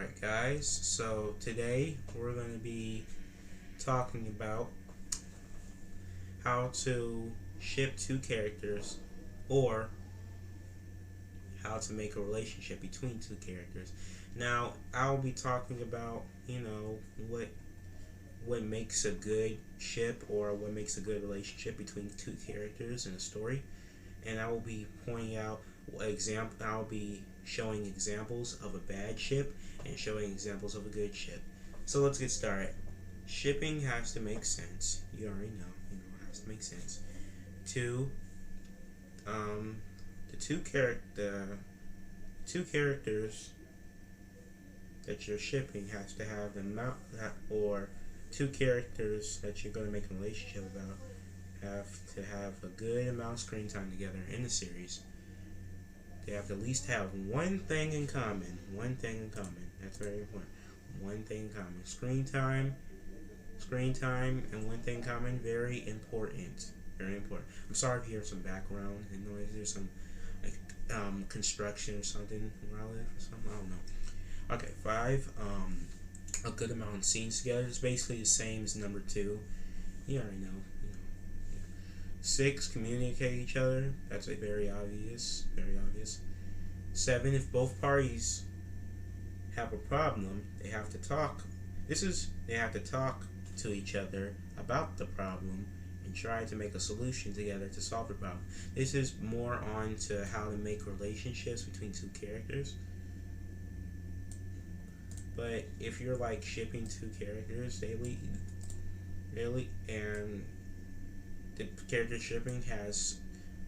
Alright guys, so today we're going to be talking about how to ship two characters or how to make a relationship between two characters. Now, I'll be talking about, what makes a good ship or what makes a good relationship between two characters in a story. And I will be pointing out I'll be showing examples of a bad ship and showing examples of a good ship. So let's get started. Shipping has to make sense. You already know. It has to make sense. Two, the two characters that you're shipping has to have the amount that, or two characters that you're going to make a relationship about have to have a good amount of screen time together in the series. They have to at least have one thing in common. One thing in common. That's very important. One thing in common. Screen time, and one thing in common. Very important. Very important. I'm sorry if you hear some background noise. There's some construction or something where I live or something. I don't know. Okay, 5. A good amount of scenes together. It's basically the same as number 2. You already know. 6, communicate each other. That's a very obvious. 7, if both parties have a problem, they have to talk. They have to talk to each other about the problem and try to make a solution together to solve the problem. This is more on to how to make relationships between two characters. But if you're like shipping two characters daily, and the character shipping has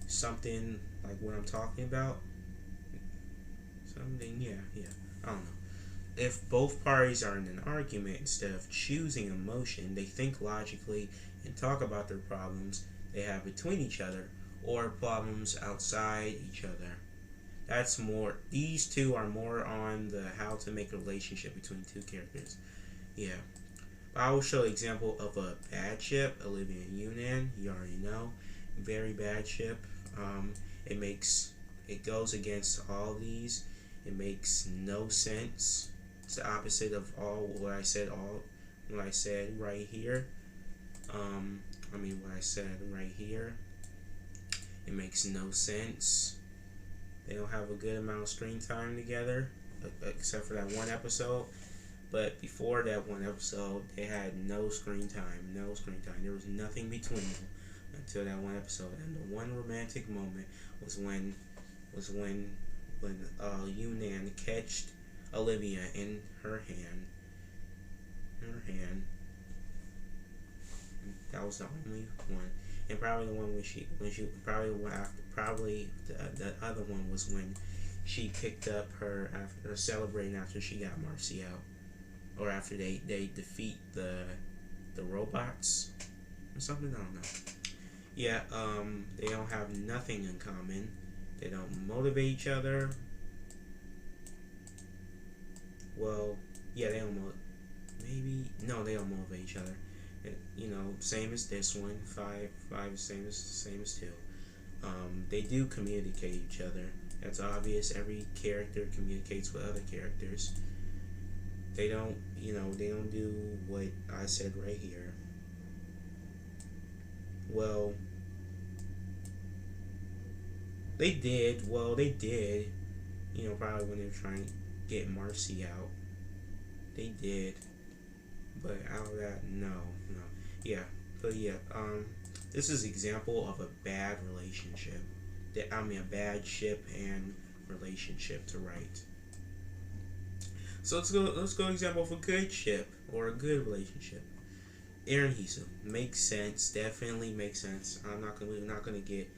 something like what I'm talking about, I don't know. If both parties are in an argument, instead of choosing emotion, they think logically and talk about their problems they have between each other or problems outside each other. That's more. These two are more on the how to make a relationship between two characters. Yeah. But I will show an example of a bad ship, Olivia and Yunnan. You already know. Very bad ship. It goes against all these. It makes no sense. It's the opposite of what I said right here. What I said right here. It makes no sense. They don't have a good amount of screen time together, except for that one episode. But before that one episode, they had no screen time. There was nothing between them until that one episode. And the one romantic moment was when Yunnan catched Olivia in her hand. That was the only one. And probably the one the other one was when she picked up her after celebrating after she got Marcy out, or after they defeat the robots or something. I don't know. Yeah, they don't have nothing in common. They don't motivate each other. Well, yeah, they don't they don't motivate each other. Same as this one. 5 is same as 2. They do communicate each other. That's obvious. Every character communicates with other characters. They don't do what I said right here. Well, they did. Probably when they were trying to get Marcy out. They did. But out of that, no. Yeah. But yeah, this is an example of a bad relationship. A bad ship and relationship to write. So let's go example of a good ship or a good relationship. Erehisu makes sense, definitely makes sense. We're not gonna get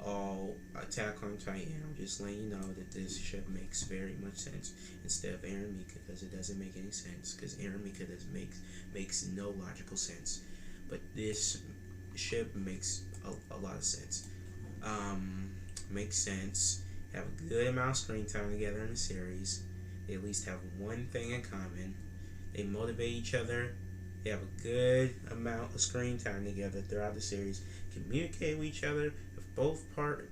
all Attack on Titan. I'm just letting you know that this ship makes very much sense instead of Eren Mika, because it doesn't make any sense, because Eren Mika makes no logical sense. But this ship makes a lot of sense. Makes sense. Have a good amount of screen time together in the series. They at least have one thing in common. They motivate each other. They have a good amount of screen time together throughout the series. Communicate with each other. If both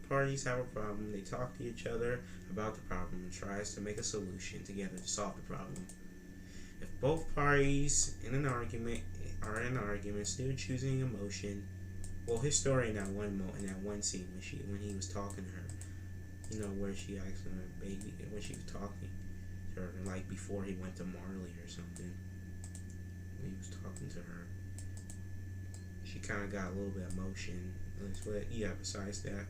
parties have a problem, they talk to each other about the problem and tries to make a solution together to solve the problem. If both parties in an argument are in an argument, still choosing emotion. Well, Historia in that one scene when he was talking to her, you know, where she asked him a baby when she was talking to her, like before he went to Marley or something. When he was talking to her, she kind of got a little bit of emotion. But yeah, besides that,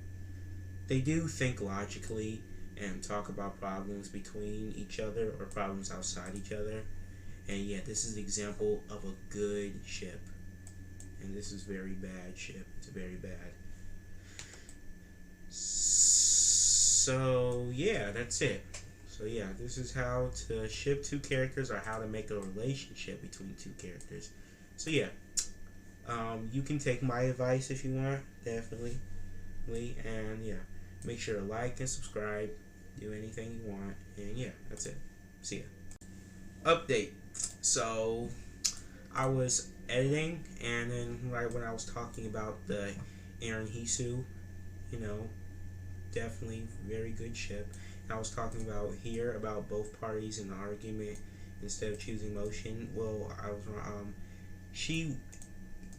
they do think logically and talk about problems between each other or problems outside each other. And yeah, this is an example of a good ship. And this is very bad ship. It's very bad. So yeah, that's it. So yeah, this is how to ship two characters, or how to make a relationship between two characters. So yeah, you can take my advice if you want, definitely. And yeah, make sure to like and subscribe. Do anything you want. And yeah, that's it. See ya. Update. So I was editing, and then right when I was talking about the erehisu, you know, definitely very good ship. And I was talking about here about both parties in the argument instead of choosing emotion. Well, I was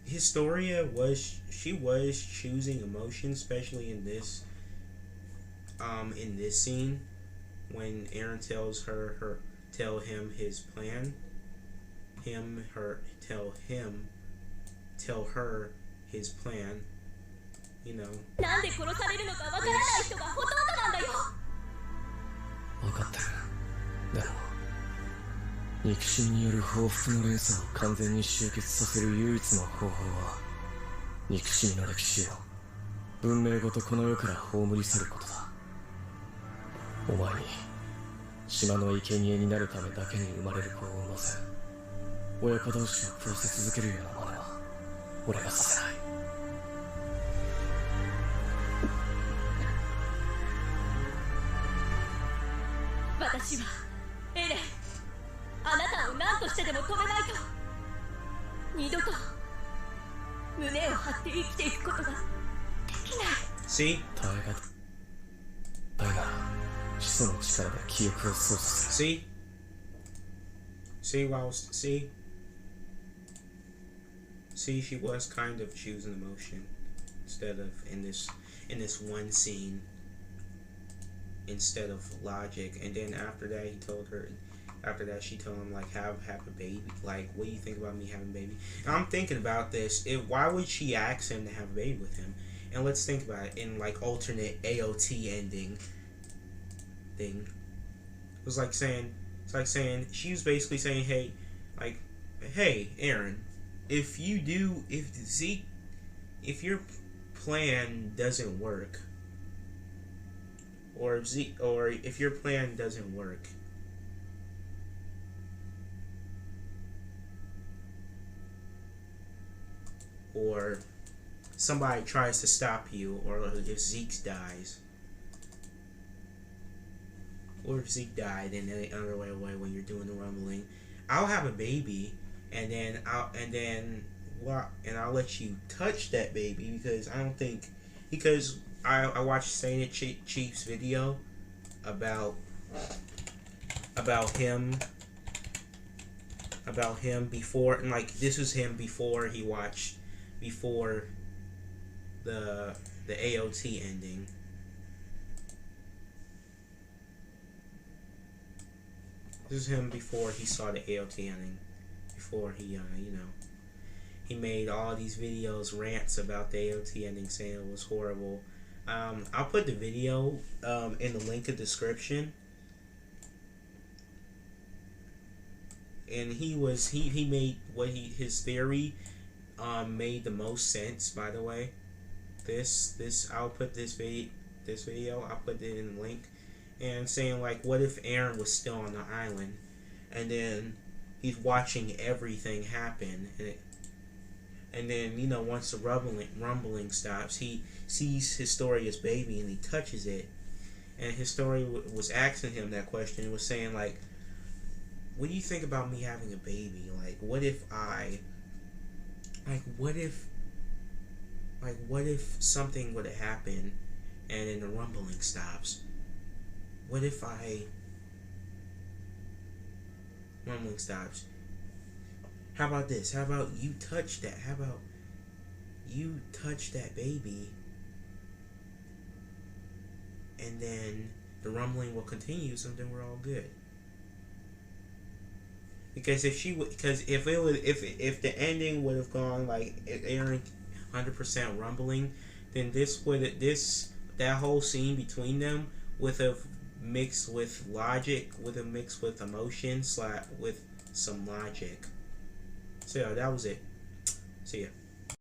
Historia was choosing emotion, especially in this scene when Eren tells tell him his plan. Tell her his plan. You know. なんで殺されるのかわからない人がほとんどなんだよ。分かってる。でも憎しみによる報復の連鎖を完全に終結させる唯一の方法は、憎しみの歴史を文明ごとこの世から葬り去ることだ。お前に島の生贄になるためだけに生まれる子を産ませ、親子同士を殺せ続けるような真似は俺がさせない。私はエレン、あなたを何としてでも止めないと二度と胸を張って生きていくことができない。 See? 耐え方だが始祖の力で記憶を操作する。 See, she was kind of choosing emotion instead of in this one scene, instead of logic. And then after that she told him like have a baby. Like, what do you think about me having a baby? And I'm thinking about this. Why would she ask him to have a baby with him? And let's think about it in like alternate AOT ending thing. It's like saying she was basically saying, hey Eren, if your plan doesn't work, or if your plan doesn't work, or somebody tries to stop you, or if Zeke dies, or if Zeke died in any other way when you're doing the rumbling, I'll have a baby, and then I'll let you touch that baby, because I watched Saint Chief's video about him before, and like this was him before the AOT ending. This is him before he saw the AOT ending, before he he made all these videos, rants about the AOT ending, saying it was horrible. I'll put the video in the link in the description. And he made his theory made the most sense, by the way. I'll put this video, I'll put it in the link, and saying like, what if Eren was still on the island, and then he's watching everything happen, and then once the rumbling stops, he sees Historia's baby and he touches it, and Historia was asking him that question. It was saying like, what do you think about me having a baby? Like, what if something would have happened and then the rumbling stops? What if Rumbling stops. How about this? How about you touch that? How about you touch that baby, and then the rumbling will continue, so then we're all good. Because if if the ending would have gone like Eren 100% rumbling, then that whole scene between them would have mixed with logic, would have mixed with emotion, with some logic. So yeah, that was it. See ya.